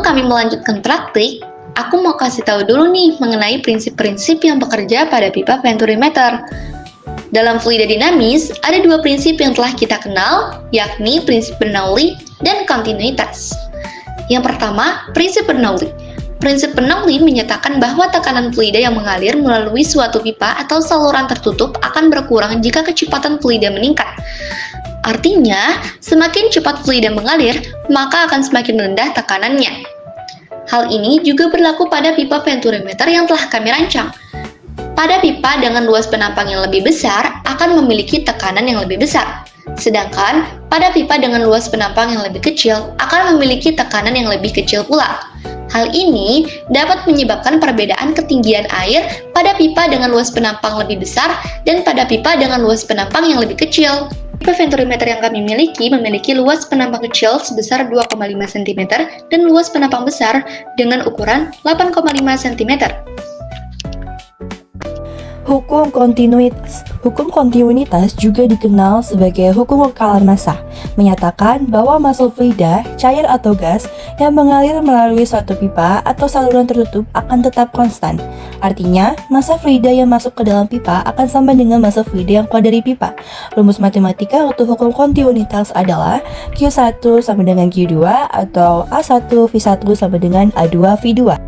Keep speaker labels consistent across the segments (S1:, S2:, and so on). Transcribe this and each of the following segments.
S1: kami melanjutkan praktik, aku mau kasih tahu dulu nih mengenai prinsip-prinsip yang bekerja pada pipa venturimeter. Dalam fluida dinamis, ada dua prinsip yang telah kita kenal, yakni prinsip Bernoulli dan kontinuitas. Yang pertama, prinsip Bernoulli. Prinsip Bernoulli menyatakan bahwa tekanan fluida yang mengalir melalui suatu pipa atau saluran tertutup akan berkurang jika kecepatan fluida meningkat. Artinya, semakin cepat fluida mengalir, maka akan semakin rendah tekanannya. Hal ini juga berlaku pada pipa venturimeter yang telah kami rancang. Pada pipa dengan luas penampang yang lebih besar akan memiliki tekanan yang lebih besar. Sedangkan pada pipa dengan luas penampang yang lebih kecil akan memiliki tekanan yang lebih kecil pula. Hal ini dapat menyebabkan perbedaan ketinggian air pada pipa dengan luas penampang lebih besar dan pada pipa dengan luas penampang yang lebih kecil. Pipa venturimeter yang kami miliki memiliki luas penampang kecil sebesar 2,5 cm dan luas penampang besar dengan ukuran 8,5 cm.
S2: Hukum kontinuitas. Hukum kontinuitas juga dikenal sebagai hukum kekalan massa, menyatakan bahwa massa fluida, cair atau gas yang mengalir melalui suatu pipa atau saluran tertutup akan tetap konstan. Artinya, massa fluida yang masuk ke dalam pipa akan sama dengan massa fluida yang keluar dari pipa. Rumus matematika untuk hukum kontinuitas adalah Q1 sama dengan Q2 atau A1 V1 sama dengan A2 V2.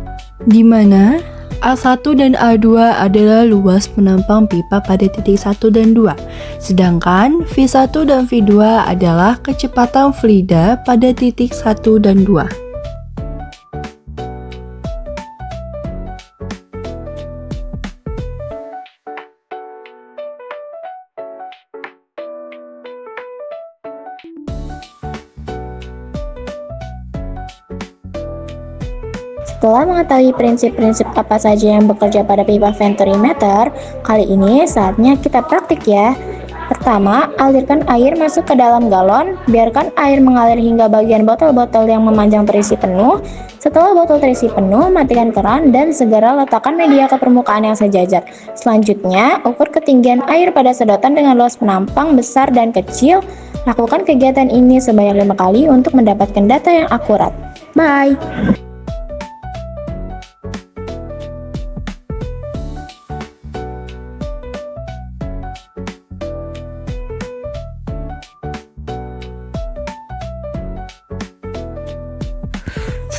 S2: Di mana A1 dan A2 adalah luas penampang pipa pada titik 1 dan 2, sedangkan V1 dan V2 adalah kecepatan fluida pada titik 1 dan 2.
S3: Setelah mengetahui prinsip-prinsip apa saja yang bekerja pada pipa venturimeter, kali ini saatnya kita praktik ya. Pertama, alirkan air masuk ke dalam galon, biarkan air mengalir hingga bagian botol-botol yang memanjang terisi penuh. Setelah botol terisi penuh, matikan keran dan segera letakkan media ke permukaan yang sejajar. Selanjutnya, ukur ketinggian air pada sedotan dengan luas penampang besar dan kecil. Lakukan kegiatan ini sebanyak 5 kali untuk mendapatkan data yang akurat. Bye!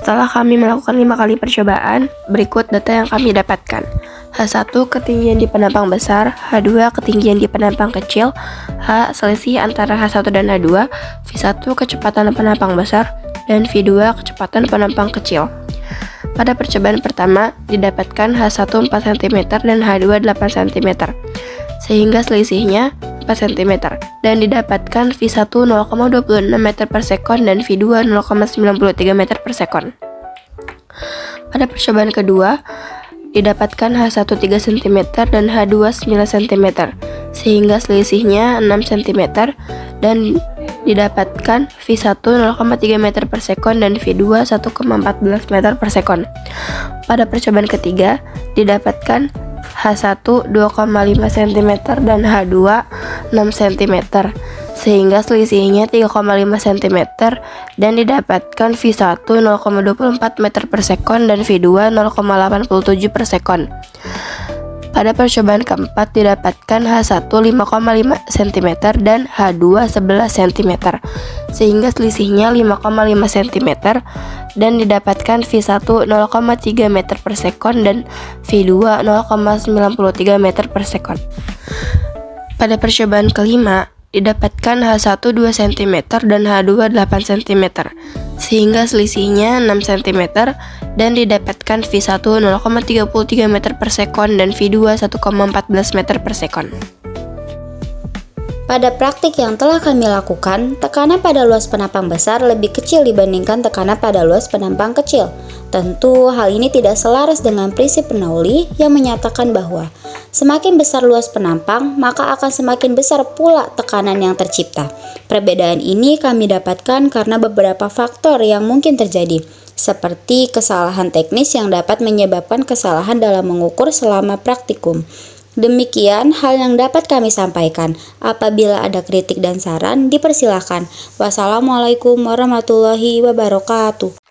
S4: Setelah kami melakukan 5 kali percobaan, berikut data yang kami dapatkan. H1 ketinggian di penampang besar, H2 ketinggian di penampang kecil, H selisih antara H1 dan H2, V1 kecepatan penampang besar, dan V2 kecepatan penampang kecil. Pada percobaan pertama, didapatkan H1 4 cm dan H2 8 cm, sehingga selisihnya 4 cm, dan didapatkan V1 0,26 meter per sekon dan V2 0,93 meter per sekon. Pada percobaan kedua, didapatkan H1 3 cm dan H2 9 cm, sehingga selisihnya 6 cm, dan didapatkan V1 0,3 meter per sekon dan V2 1,14 meter per sekon. Pada percobaan ketiga, didapatkan H1 2,5 cm dan H2 6 cm, sehingga selisihnya 3,5 cm, dan didapatkan V1 0,24 meter per sekon dan V2 0,87 per sekon. Pada percobaan keempat, didapatkan H1 5,5 cm dan H2 11 cm, sehingga selisihnya 5,5 cm, dan didapatkan V1 0,3 meter per sekon dan V2 0,93 meter per sekon. Pada percobaan kelima, didapatkan H1 2 cm dan H2 8 cm, sehingga selisihnya 6 cm, dan didapatkan V1 0,33 meter per sekon dan V2 1,14 meter per sekon.
S3: Pada praktik yang telah kami lakukan, tekanan pada luas penampang besar lebih kecil dibandingkan tekanan pada luas penampang kecil. Tentu hal ini tidak selaras dengan prinsip Bernoulli yang menyatakan bahwa semakin besar luas penampang, maka akan semakin besar pula tekanan yang tercipta. Perbedaan ini kami dapatkan karena beberapa faktor yang mungkin terjadi, seperti kesalahan teknis yang dapat menyebabkan kesalahan dalam mengukur selama praktikum. Demikian hal yang dapat kami sampaikan. Apabila ada kritik dan saran, dipersilakan. Wassalamualaikum warahmatullahi wabarakatuh.